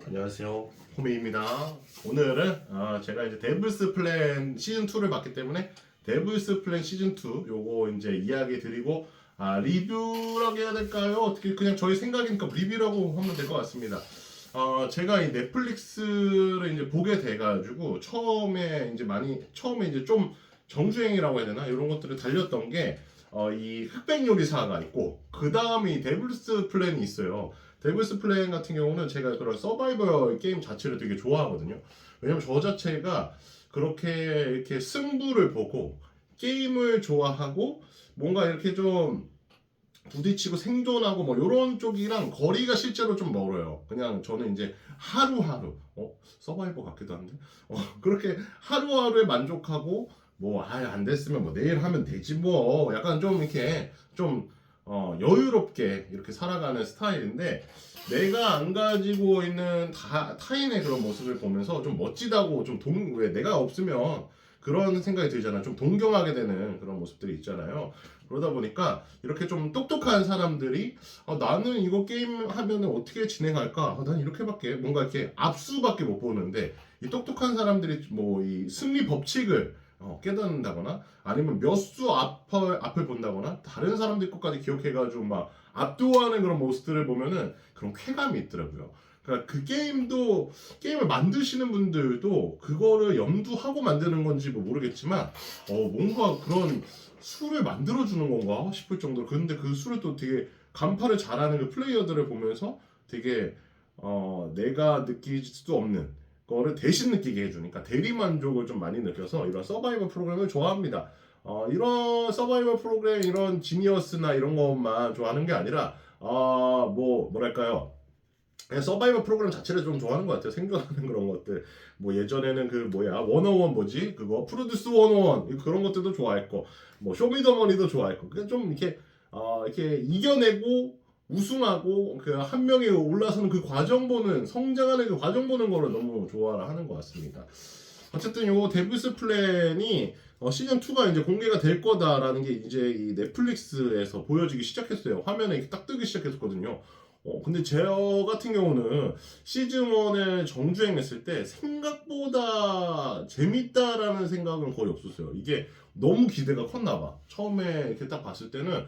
안녕하세요, 호미입니다. 오늘은 제가 이제 데블스 플랜 시즌 2를 봤기 때문에 데블스 플랜 시즌 2 요거 이제 이야기 드리고 리뷰라고 해야 될까요? 어떻게 그냥 저희 생각이니까 리뷰라고 하면 될 것 같습니다. 제가 이 넷플릭스를 이제 보게 돼가지고 처음에 이제 좀 정주행이라고 해야 되나 이런 것들을 달렸던 게 이 흑백 요리사가 있고 그 다음에 이 데블스 플랜이 있어요. 데블스 플랜 같은 경우는 제가 그런 서바이벌 게임 자체를 되게 좋아하거든요. 왜냐면 저 자체가 그렇게 이렇게 승부를 보고 게임을 좋아하고 뭔가 이렇게 좀 부딪히고 생존하고 뭐 이런 쪽이랑 거리가 실제로 좀 멀어요. 그냥 저는 이제 하루하루 서바이벌 같기도 한데 그렇게 하루하루에 만족하고 뭐 안 됐으면 뭐 내일 하면 되지 뭐 약간 좀 이렇게 좀 여유롭게 이렇게 살아가는 스타일인데 내가 안 가지고 있는 타인의 그런 모습을 보면서 좀 멋지다고 왜 내가 없으면 그런 생각이 들잖아. 좀 동경하게 되는 그런 모습들이 있잖아요. 그러다 보니까 이렇게 좀 똑똑한 사람들이 나는 이거 게임 하면은 어떻게 진행할까? 난 이렇게밖에 뭔가 이렇게 압수밖에 못 보는데 이 똑똑한 사람들이 뭐 이 승리 법칙을 깨닫는다거나 아니면 몇 수 앞을 본다거나 다른 사람들 것까지 기억해가지고 막 압도하는 그런 모습들을 보면은 그런 쾌감이 있더라고요. 그러니까 그 게임을 만드시는 분들도 그거를 염두하고 만드는 건지 뭐 모르겠지만 뭔가 그런 수를 만들어주는 건가 싶을 정도로 근데 그 수를 또 되게 간파를 잘하는 그 플레이어들을 보면서 되게 내가 느낄 수 없는 거를 대신 느끼게 해주니까 대리 만족을 좀 많이 느껴서 이런 서바이벌 프로그램을 좋아합니다. 이런 서바이벌 프로그램 이런 지니어스나 이런 것만 좋아하는 게 아니라 뭐랄까요, 그냥 서바이벌 프로그램 자체를 좀 좋아하는 것 같아요. 생존하는 그런 것들. 뭐 예전에는 그 뭐야 원어원 뭐지 그거 프로듀스 원어원 그런 것들도 좋아했고 뭐 쇼미더머니도 좋아했고 그냥 좀 이렇게 이겨내고 우승하고 그 한 명이 올라서는 그 과정 보는 성장하는 그 과정 보는 거를 너무 좋아하는 것 같습니다. 어쨌든 요 데블스 플랜이 시즌 2가 이제 공개가 될 거다라는 게 이제 이 넷플릭스에서 보여지기 시작했어요. 화면에 이렇게 딱 뜨기 시작했었거든요. 근데 저 같은 경우는 시즌 1에 정주행했을 때 생각보다 재밌다라는 생각은 거의 없었어요. 이게 너무 기대가 컸나 봐. 처음에 이렇게 딱 봤을 때는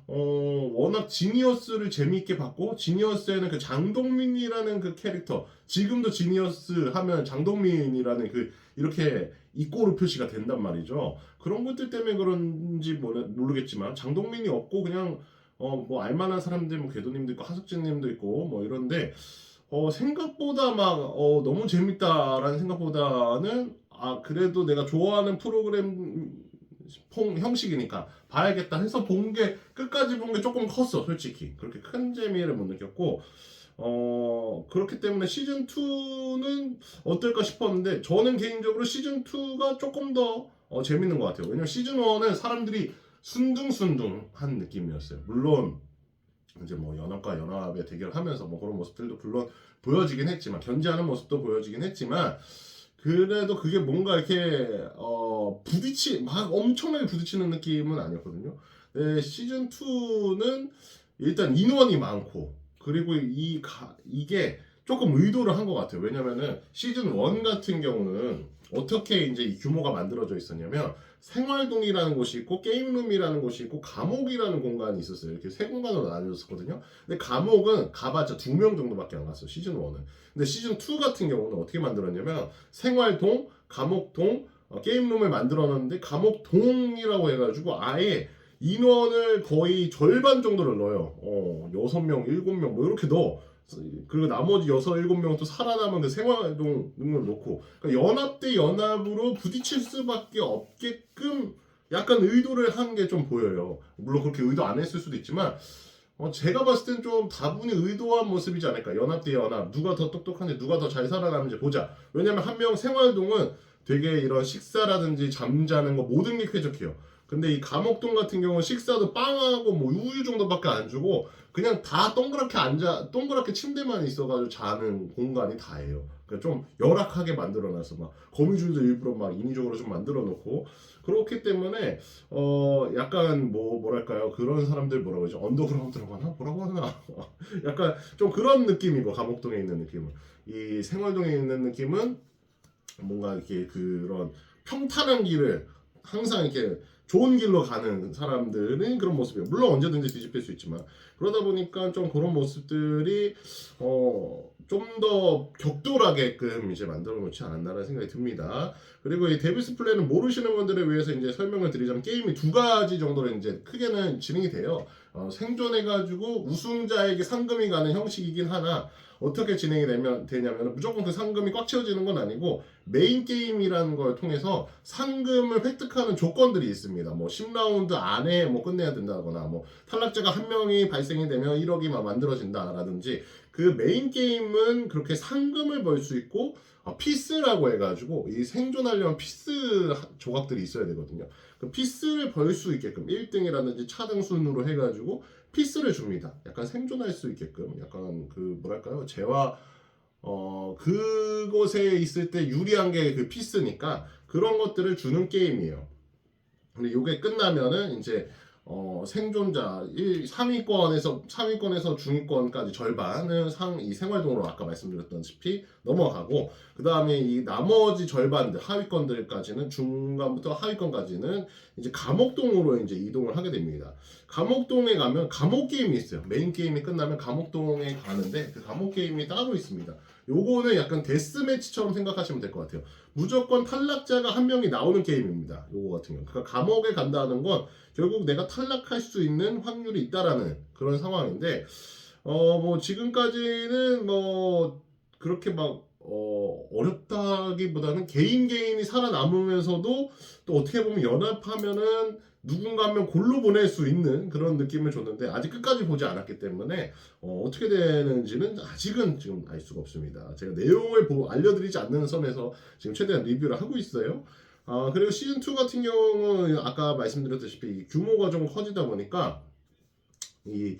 워낙 지니어스를 재미있게 봤고 지니어스에는 그 장동민이라는 그 캐릭터 지금도 지니어스 하면 장동민이라는 그 이렇게 이꼬르 표시가 된단 말이죠. 그런 것들 때문에 그런지 모르겠지만 장동민이 없고 그냥 뭐 알만한 사람들 뭐 궤도님도 있고 하석진님도 있고 뭐 이런데 생각보다 막 너무 재밌다라는 생각보다는 그래도 내가 좋아하는 프로그램 형식이니까 봐야겠다 해서 끝까지 본 게 조금 컸어. 솔직히 그렇게 큰 재미를 못 느꼈고 그렇기 때문에 시즌 2는 어떨까 싶었는데 저는 개인적으로 시즌 2가 조금 더 재밌는 것 같아요. 왜냐면 시즌 1은 사람들이 순둥순둥한 느낌이었어요. 물론 이제 뭐 연합과 연합의 대결하면서 뭐 그런 모습들도 물론 보여지긴 했지만 견제하는 모습도 보여지긴 했지만 그래도 그게 뭔가 이렇게 막 엄청나게 부딪히는 느낌은 아니었거든요. 시즌 2는 일단 인원이 많고 그리고 이게 조금 의도를 한 것 같아요. 왜냐면은 시즌 1 같은 경우는 어떻게 이제 이 규모가 만들어져 있었냐면 생활동이라는 곳이 있고 게임룸이라는 곳이 있고 감옥이라는 공간이 있었어요. 이렇게 세 공간으로 나뉘어졌거든요. 근데 감옥은 가봤자 2명 정도밖에 안 갔어요. 시즌 1은. 근데 시즌 2 같은 경우는 어떻게 만들었냐면 생활동, 감옥동, 게임룸을 만들어놨는데 감옥동이라고 해가지고 아예 인원을 거의 절반 정도를 넣어요. 6명, 7명 뭐 이렇게 넣어. 그리고 나머지 6, 7명 또 살아남은 그 생활동 능을 놓고 그러니까 연합 대 연합으로 부딪힐 수밖에 없게끔 약간 의도를 한 게 좀 보여요. 물론 그렇게 의도 안 했을 수도 있지만 제가 봤을 땐 좀 다분히 의도한 모습이지 않을까. 연합 대 연합 누가 더 똑똑한지 누가 더 잘 살아남는지 보자. 왜냐면 한 명 생활동은 되게 이런 식사라든지 잠자는 거 모든 게 쾌적해요. 근데 이 감옥동 같은 경우는 식사도 빵하고 뭐 우유 정도밖에 안 주고 그냥 다 동그랗게 침대만 있어가지고 자는 공간이 다예요. 그러니까 좀 열악하게 만들어놔서 막 거미줄도 일부러 막 인위적으로 좀 만들어놓고 그렇기 때문에 약간 뭐랄까요, 그런 사람들 뭐라고 하죠, 언더그라운드라고 하나 뭐라고 하나 약간 좀 그런 느낌이고, 감옥동에 있는 느낌은, 이 생활동에 있는 느낌은 뭔가 이렇게 그런 평탄한 길을 항상 이렇게 좋은 길로 가는 사람들은 그런 모습이에요. 물론 언제든지 뒤집힐 수 있지만, 그러다 보니까 좀 그런 모습들이 좀 더 격돌하게끔 이제 만들어 놓지 않았나라는 생각이 듭니다. 그리고 이 데빌스 플레이는 모르시는 분들을 위해서 이제 설명을 드리자면, 게임이 두 가지 정도로 이제 크게는 진행이 돼요. 생존해가지고 우승자에게 상금이 가는 형식이긴 하나, 어떻게 진행이 되냐면 무조건 그 상금이 꽉 채워지는 건 아니고, 메인 게임이라는 걸 통해서 상금을 획득하는 조건들이 있습니다. 뭐 10라운드 안에 뭐 끝내야 된다거나, 뭐 탈락자가 한 명이 발생이 되면 1억이 막 만들어진다라든지, 그 메인 게임은 그렇게 상금을 벌 수 있고, 피스라고 해가지고 이 생존하려면 피스 조각들이 있어야 되거든요. 그 피스를 벌 수 있게끔 1등이라든지 차등 순으로 해가지고 피스를 줍니다. 약간 생존할 수 있게끔, 약간 그 뭐랄까요, 재화, 그곳에 있을 때 유리한 게 그 피스니까 그런 것들을 주는 게임이에요. 근데 이게 끝나면은 이제 생존자 3위권에서 중위권까지 절반은 이 생활동으로 아까 말씀드렸다시피 넘어가고, 그 다음에 이 나머지 절반들 하위권들까지는, 중간부터 하위권까지는 이제 감옥동으로 이제 이동을 하게 됩니다. 감옥동에 가면 감옥 게임이 있어요. 메인 게임이 끝나면 감옥동에 가는데 그 감옥 게임이 따로 있습니다. 요거는 약간 데스매치처럼 생각하시면 될 것 같아요. 무조건 탈락자가 한 명이 나오는 게임입니다. 요거 같은 경우. 그러니까 감옥에 간다는 건 결국 내가 탈락할 수 있는 확률이 있다라는 그런 상황인데, 뭐 지금까지는 뭐 그렇게 막 어렵다기보다는 개인이 살아남으면서도 또 어떻게 보면 연합하면은 누군가 한 명 골로 보낼 수 있는 그런 느낌을 줬는데, 아직 끝까지 보지 않았기 때문에 어떻게 되는지는 아직은 지금 알 수가 없습니다. 제가 내용을 알려드리지 않는 선에서 지금 최대한 리뷰를 하고 있어요. 그리고 시즌2 같은 경우는 아까 말씀드렸다시피 규모가 좀 커지다 보니까, 이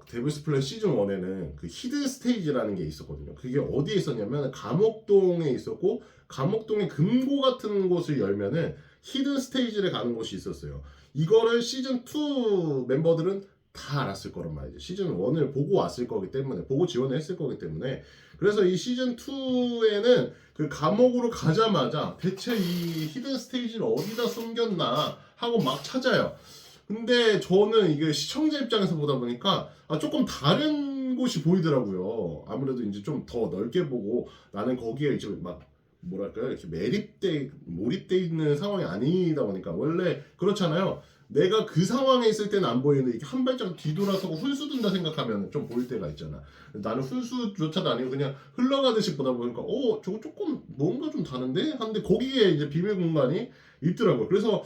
데블스 플랜 시즌 1에는 그 히든 스테이지라는 게 있었거든요. 그게 어디에 있었냐면 감옥동에 있었고, 감옥동의 금고 같은 곳을 열면은 히든 스테이지를 가는 곳이 있었어요. 이거를 시즌 2 멤버들은 다 알았을 거란 말이죠. 시즌 1을 보고 왔을 거기 때문에, 보고 지원을 했을 거기 때문에. 그래서 이 시즌 2에는 그 감옥으로 가자마자 대체 이 히든 스테이지를 어디다 숨겼나 하고 막 찾아요. 근데 저는 이게 시청자 입장에서 보다 보니까 조금 다른 곳이 보이더라고요. 아무래도 이제 좀 더 넓게 보고, 나는 거기에 이제 막 뭐랄까요, 이렇게 몰입돼 있는 상황이 아니다 보니까, 원래 그렇잖아요. 내가 그 상황에 있을 때는 안 보이는데 이렇게 한 발짝 뒤돌아서고 훈수 둔다 생각하면 좀 보일 때가 있잖아. 나는 훈수조차도 아니고 그냥 흘러가듯이 보다 보니까 저거 조금 뭔가 좀 다른데? 하는데 거기에 이제 비밀 공간이 있더라고요. 그래서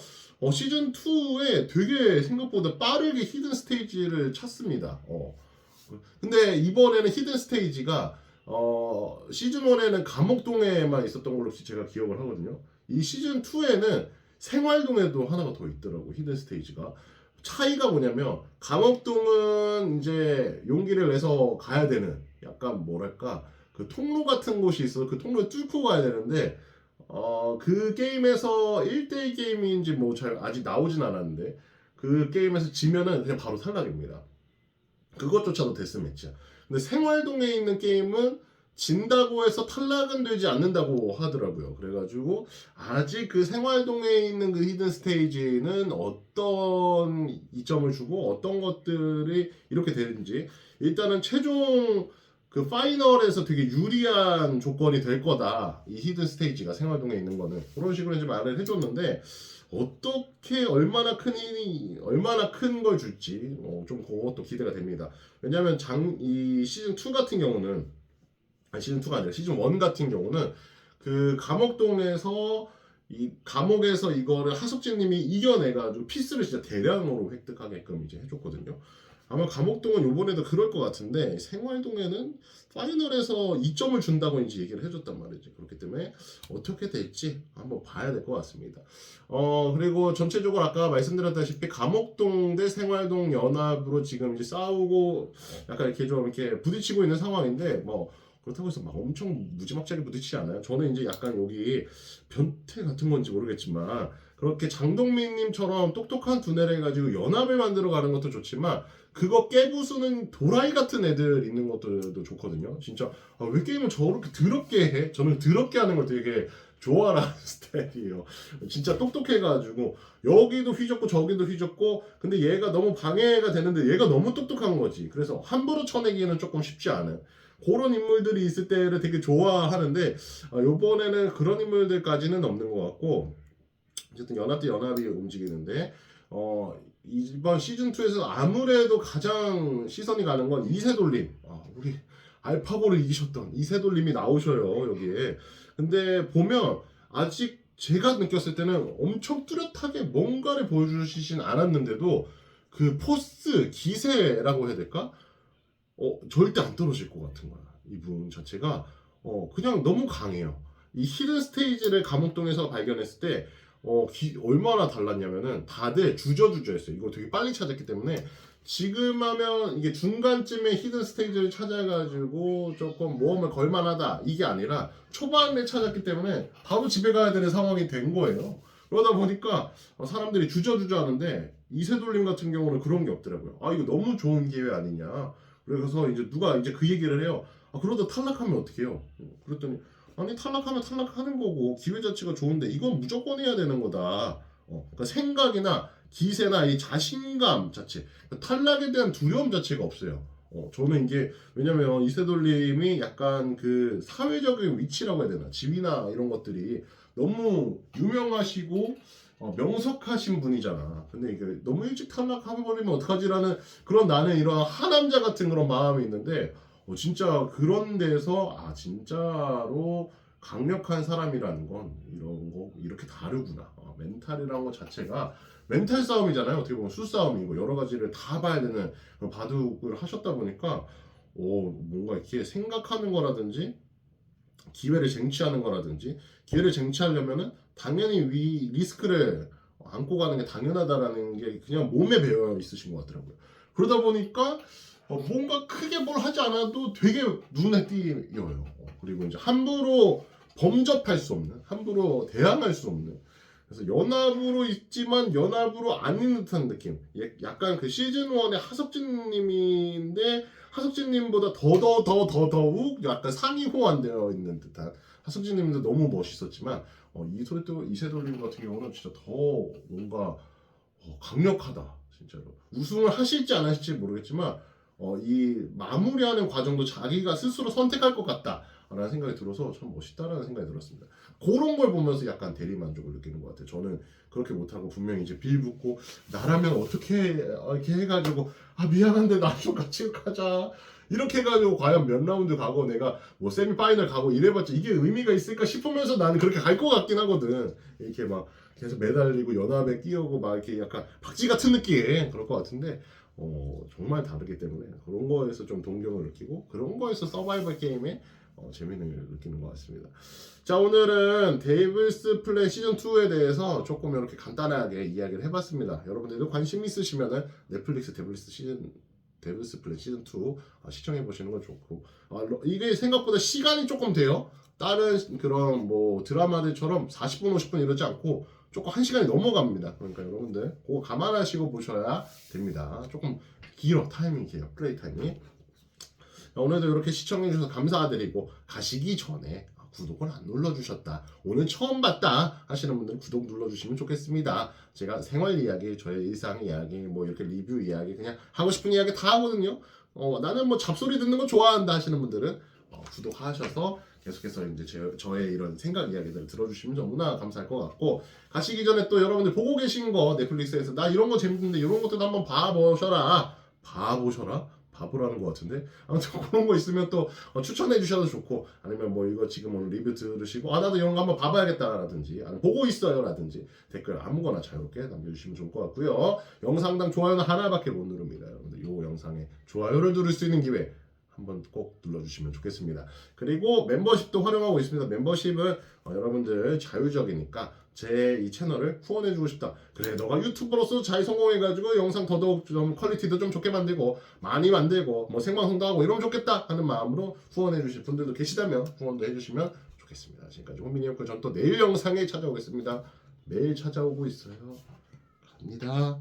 시즌 2에 되게 생각보다 빠르게 히든 스테이지를 찾습니다. 근데 이번에는 히든 스테이지가 시즌 1에는 감옥동에만 있었던 걸로 제가 기억을 하거든요. 이 시즌 2에는 생활동에도 하나가 더 있더라고, 히든 스테이지가. 차이가 뭐냐면, 감옥동은 이제 용기를 내서 가야 되는, 약간 뭐랄까, 그 통로 같은 곳이 있어. 그 통로를 뚫고 가야 되는데, 그 게임에서 1대1 게임인지 뭐 잘 아직 나오진 않았는데, 그 게임에서 지면은 그냥 바로 탈락입니다. 그것조차도 데스매치야. 근데 생활동에 있는 게임은 진다고 해서 탈락은 되지 않는다고 하더라고요. 그래가지고 아직 그 생활동에 있는 그 히든 스테이지는 어떤 이점을 주고 어떤 것들이 이렇게 되는지, 일단은 최종 그 파이널에서 되게 유리한 조건이 될 거다, 이 히든 스테이지가 생활동에 있는 거는. 그런 식으로 이제 말을 해줬는데, 어떻게 얼마나 큰 걸 줄지 좀 그것도 기대가 됩니다. 왜냐하면 이 시즌 2 같은 경우는, 시즌 2가 아니라 시즌 1 같은 경우는 그 감옥동에서 이 감옥에서 이거를 하석진님이 이겨내가지고 피스를 진짜 대량으로 획득하게끔 이제 해줬거든요. 아마 감옥동은 요번에도 그럴 것 같은데 생활동에는 파이널에서 2점을 준다고 이제 얘기를 해줬단 말이지. 그렇기 때문에 어떻게 될지 한번 봐야 될 것 같습니다. 그리고 전체적으로 아까 말씀드렸다시피 감옥동 대 생활동 연합으로 지금 이제 싸우고 약간 이렇게 좀 이렇게 부딪히고 있는 상황인데 뭐 그렇다고 해서 막 엄청 무지막지하게 부딪히지 않아요. 저는 이제 약간 여기 변태 같은 건지 모르겠지만 그렇게 장동민님처럼 똑똑한 두뇌를 해가지고 연합을 만들어 가는 것도 좋지만 그거 깨부수는 도라이 같은 애들 있는 것도 좋거든요. 진짜 왜 게임을 저렇게 더럽게 해? 저는 더럽게 하는 걸 되게 좋아하는 스타일이에요. 진짜 똑똑해가지고 여기도 휘젓고 저기도 휘젓고 근데 얘가 너무 방해가 되는데 얘가 너무 똑똑한 거지. 그래서 함부로 쳐내기는 조금 쉽지 않은 그런 인물들이 있을 때를 되게 좋아하는데 요번에는 그런 인물들까지는 없는 것 같고 어쨌든 연합 대 연합이 움직이는데 이번 시즌 2에서 아무래도 가장 시선이 가는 건 이세돌림. 우리 알파고를 이기셨던 이세돌림이 나오셔요 여기에. 근데 보면 아직 제가 느꼈을 때는 엄청 뚜렷하게 뭔가를 보여주시진 않았는데도 그 포스 기세라고 해야 될까? 절대 안 떨어질 것 같은 거야. 이분 자체가 그냥 너무 강해요. 이 히든 스테이지를 감옥동에서 발견했을 때 얼마나 달랐냐면은 다들 주저주저했어요. 이거 되게 빨리 찾았기 때문에 지금 하면 이게 중간쯤에 히든 스테이지를 찾아가지고 조금 모험을 걸만하다 이게 아니라 초반에 찾았기 때문에 바로 집에 가야 되는 상황이 된 거예요. 그러다 보니까 사람들이 주저주저하는데 이세돌림 같은 경우는 그런 게 없더라고요. 이거 너무 좋은 기회 아니냐. 그래서 이제 누가 이제 그 얘기를 해요. 그러다 탈락하면 어떡해요? 그랬더니 아니 탈락하면 탈락하는 거고 기회 자체가 좋은데 이건 무조건 해야 되는 거다. 그러니까 생각이나 기세나 이 자신감 자체, 그러니까 탈락에 대한 두려움 자체가 없어요. 저는 이게 왜냐면 이세돌님이 약간 그 사회적인 위치라고 해야 되나 지위나 이런 것들이 너무 유명하시고 명석하신 분이잖아. 근데 이게 너무 일찍 탈락해버리면 어떡하지라는 그런 나는 이런 하남자 같은 그런 마음이 있는데 진짜 그런 데서 진짜로 강력한 사람이라는 건 이런 거 이렇게 다르구나. 멘탈이라는 것 자체가 멘탈 싸움이잖아요. 어떻게 보면 수싸움이고 여러 가지를 다 봐야 되는 그런 바둑을 하셨다 보니까 뭔가 이렇게 생각하는 거라든지 기회를 쟁취하는 거라든지 기회를 쟁취하려면은 당연히 리스크를 안고 가는 게 당연하다라는 게 그냥 몸에 배어 있으신 것 같더라고요. 그러다 보니까 뭔가 크게 뭘 하지 않아도 되게 눈에 띄어요. 그리고 이제 함부로 범접할 수 없는, 함부로 대항할 수 없는. 그래서 연합으로 있지만 연합으로 아닌 듯한 느낌. 약간 그 시즌 1의 하석진님인데 하석진님보다 더더욱 약간 상위 호환되어 있는 듯한. 하석진님도 너무 멋있었지만 이세돌님 같은 경우는 진짜 더 뭔가 강력하다. 진짜로 우승을 하실지 안 하실지 모르겠지만 이 마무리하는 과정도 자기가 스스로 선택할 것 같다라는 생각이 들어서 참 멋있다라는 생각이 들었습니다. 그런 걸 보면서 약간 대리만족을 느끼는 것 같아요. 저는 그렇게 못하고 분명히 이제 빌붙고 나라면 어떻게 이렇게 해가지고 미안한데 나 좀 같이 가자 이렇게 해가지고 과연 몇 라운드 가고 내가 뭐 세미파이널 가고 이래봤자 이게 의미가 있을까 싶으면서 나는 그렇게 갈 것 같긴 하거든. 이렇게 막 계속 매달리고 연합에 끼우고 막 이렇게 약간 박쥐 같은 느낌 그럴 것 같은데 정말 다르기 때문에 그런 거에서 좀 동경을 느끼고 그런 거에서 서바이벌 게임에 재미를 느끼는 것 같습니다. 자, 오늘은 데블스 플랜 시즌2에 대해서 조금 이렇게 간단하게 이야기를 해봤습니다. 여러분들도 관심 있으시면은 넷플릭스 데블스 플랜 시즌2 시청해보시는 건 좋고 이게 생각보다 시간이 조금 돼요. 다른 그런 뭐 드라마들처럼 40분 50분 이러지 않고 조금 1시간이 넘어갑니다. 그러니까 여러분들 그거 감안하시고 보셔야 됩니다. 조금 길어 타이밍이 길어 플레이 타이밍이. 오늘도 이렇게 시청해주셔서 감사드리고 가시기 전에 구독을 안 눌러주셨다 오늘 처음 봤다 하시는 분들은 구독 눌러주시면 좋겠습니다. 제가 생활 이야기 저의 일상 이야기 뭐 이렇게 리뷰 이야기 그냥 하고 싶은 이야기 다 하거든요. 나는 뭐 잡소리 듣는 거 좋아한다 하시는 분들은 구독하셔서 계속해서 이제 저의 이런 생각 이야기들을 들어주시면 너무나 감사할 것 같고 가시기 전에 또 여러분들 보고 계신 거 넷플릭스에서 나 이런 거 재밌는데 이런 것도 한번 봐보셔라 바보라는 것 같은데 아무튼 그런 거 있으면 또 추천해 주셔도 좋고 아니면 뭐 이거 지금 오늘 리뷰 들으시고 나도 이런 거 한번 봐봐야겠다라든지 아니면 보고 있어요라든지 댓글 아무거나 자유롭게 남겨주시면 좋을 것 같고요. 영상당 좋아요는 하나밖에 못 누릅니다. 여러분들 요 영상에 좋아요를 누를 수 있는 기회 한번 꼭 눌러주시면 좋겠습니다. 그리고 멤버십도 활용하고 있습니다. 멤버십은 여러분들 자유적이니까 제 이 채널을 후원해주고 싶다. 그래 너가 유튜버로서 잘 성공해가지고 영상 더더욱 좀 퀄리티도 좀 좋게 만들고 많이 만들고 뭐 생방송도 하고 이러면 좋겠다 하는 마음으로 후원해주실 분들도 계시다면 후원도 해주시면 좋겠습니다. 지금까지 호민이었고 전 또 내일 영상에 찾아오겠습니다. 매일 찾아오고 있어요. 갑니다.